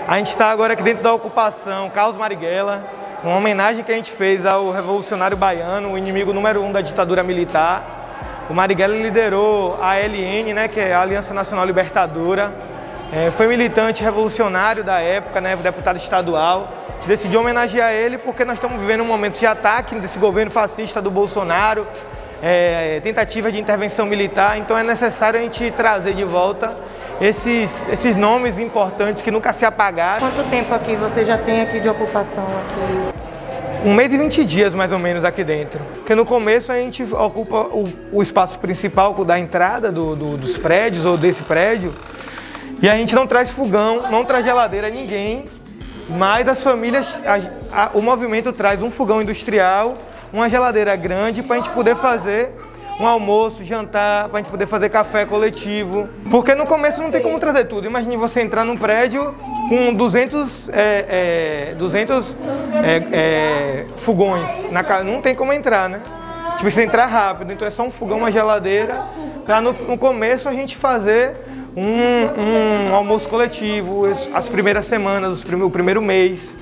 A gente está agora aqui dentro da ocupação Carlos Marighella, uma homenagem que a gente fez ao revolucionário baiano, o inimigo número 1 da ditadura militar. O Marighella liderou a ALN, né, que é a Aliança Nacional Libertadora. Foi militante revolucionário da época, né, deputado estadual. A gente decidiu homenagear ele porque nós estamos vivendo um momento de ataque desse governo fascista do Bolsonaro, tentativa de intervenção militar, então é necessário a gente trazer de volta esses nomes importantes que nunca se apagaram. Quanto tempo aqui você já tem aqui de ocupação aqui? 1 mês e 20 dias mais ou menos aqui dentro. Porque no começo a gente ocupa o espaço principal da entrada dos prédios ou desse prédio e a gente não traz fogão, não traz geladeira a ninguém, mas as famílias, o movimento traz um fogão industrial, uma geladeira grande para a gente poder fazer um almoço, jantar, para a gente poder fazer café coletivo. Porque no começo não tem como trazer tudo. Imagine você entrar num prédio com 200 fogões. Não tem como entrar, né? Tipo, você entrar rápido. Então é só um fogão, uma geladeira, para no começo a gente fazer um almoço coletivo, as primeiras semanas, o primeiro mês.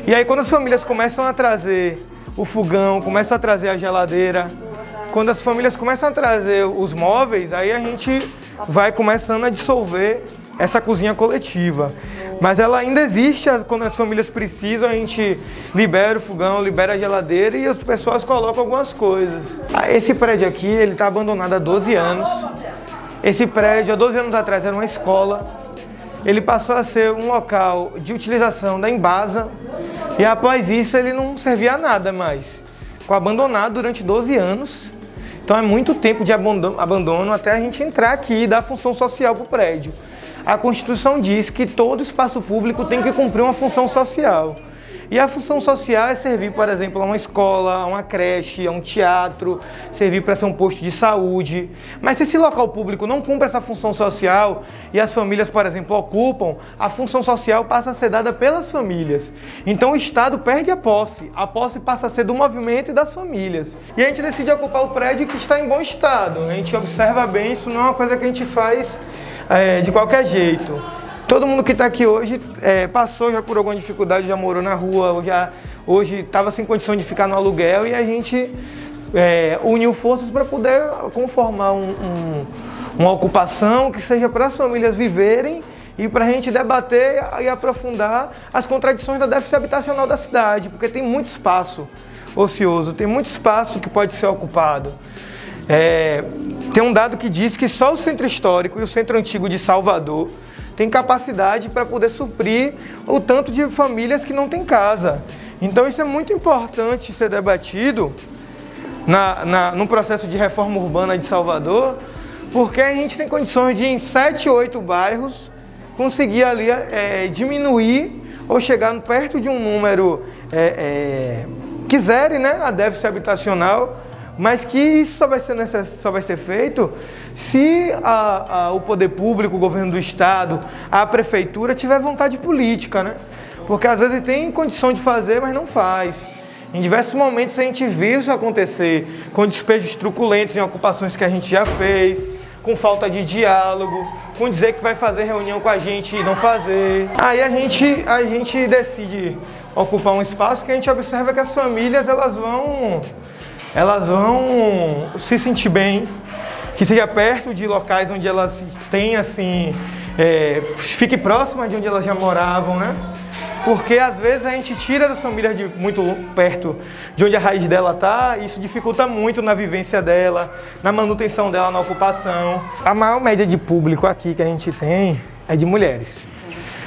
E aí quando as famílias começam a trazer o fogão, começam a trazer a geladeira, quando as famílias começam a trazer os móveis, aí a gente vai começando a dissolver essa cozinha coletiva. Mas ela ainda existe, quando as famílias precisam, a gente libera o fogão, libera a geladeira e as pessoas colocam algumas coisas. Esse prédio aqui, ele está abandonado há 12 anos. Esse prédio, há 12 anos atrás, era uma escola. Ele passou a ser um local de utilização da Embasa e após isso ele não servia a nada mais. Ficou abandonado durante 12 anos. Então é muito tempo de abandono até a gente entrar aqui e dar função social para o prédio. A Constituição diz que todo espaço público tem que cumprir uma função social. E a função social é servir, por exemplo, a uma escola, a uma creche, a um teatro, servir para ser um posto de saúde. Mas se esse local público não cumpre essa função social e as famílias, por exemplo, ocupam, a função social passa a ser dada pelas famílias. Então o Estado perde a posse passa a ser do movimento e das famílias. E a gente decide ocupar o prédio que está em bom estado. A gente observa bem, isso não é uma coisa que a gente faz de qualquer jeito. Todo mundo que está aqui hoje passou já por alguma dificuldade, já morou na rua, hoje estava sem condição de ficar no aluguel e a gente uniu forças para poder conformar uma ocupação que seja para as famílias viverem e para a gente debater e aprofundar as contradições da déficit habitacional da cidade, porque tem muito espaço ocioso, tem muito espaço que pode ser ocupado. Tem um dado que diz que só o Centro Histórico e o Centro Antigo de Salvador tem capacidade para poder suprir o tanto de famílias que não têm casa. Então isso é muito importante ser debatido no processo de reforma urbana de Salvador, porque a gente tem condições de, em 7, 8 bairros, conseguir ali diminuir ou chegar perto de um número que zere, né, a déficit habitacional, mas que isso só vai ser feito se o poder público, o governo do estado, a prefeitura tiver vontade política, né? Porque às vezes tem condição de fazer, mas não faz. Em diversos momentos a gente viu isso acontecer, com despejos truculentos em ocupações que a gente já fez, com falta de diálogo, com dizer que vai fazer reunião com a gente e não fazer. Aí a gente decide ocupar um espaço que a gente observa que as famílias elas vão se sentir bem, que seja perto de locais onde elas têm, assim, fique próxima de onde elas já moravam, né? Porque às vezes a gente tira das famílias de muito perto de onde a raiz dela está, e isso dificulta muito na vivência dela, na manutenção dela na ocupação. A maior média de público aqui que a gente tem é de mulheres.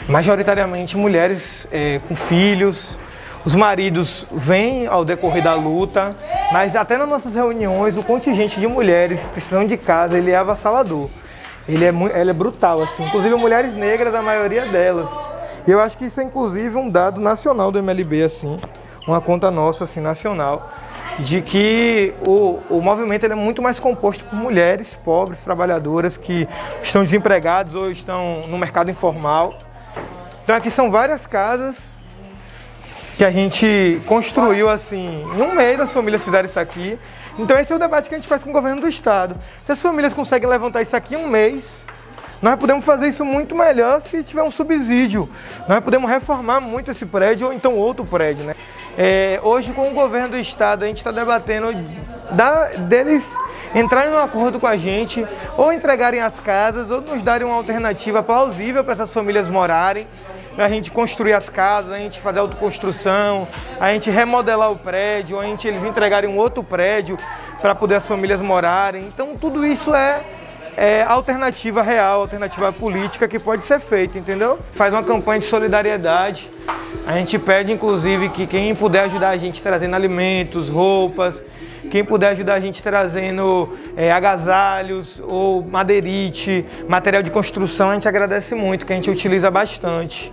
Majoritariamente mulheres com filhos. Os maridos vêm ao decorrer da luta, mas até nas nossas reuniões o contingente de mulheres precisando de casa, ele é avassalador. Ela é brutal, assim, inclusive mulheres negras, a maioria delas. E eu acho que isso é inclusive um dado nacional do MLB, assim, uma conta nossa, assim, nacional, de que o movimento ele é muito mais composto por mulheres pobres, trabalhadoras, que estão desempregadas ou estão no mercado informal. Então aqui são várias casas que a gente construiu assim, em um mês as famílias fizeram isso aqui. Então esse é o debate que a gente faz com o governo do estado. Se as famílias conseguem levantar isso aqui em um mês, Nós podemos fazer isso muito melhor se tiver um subsídio. Nós podemos reformar muito esse prédio ou então outro prédio, né? Hoje, com o governo do estado, a gente está debatendo deles entrarem num acordo com a gente, ou entregarem as casas, ou nos darem uma alternativa plausível para essas famílias morarem, a gente construir as casas, a gente fazer autoconstrução, a gente remodelar o prédio, ou eles entregarem um outro prédio para poder as famílias morarem. Então tudo isso é alternativa real, alternativa política que pode ser feita, entendeu? Faz uma campanha de solidariedade. A gente pede, inclusive, que quem puder ajudar a gente trazendo alimentos, roupas, quem puder ajudar a gente trazendo agasalhos ou madeirite, material de construção, a gente agradece muito, que a gente utiliza bastante.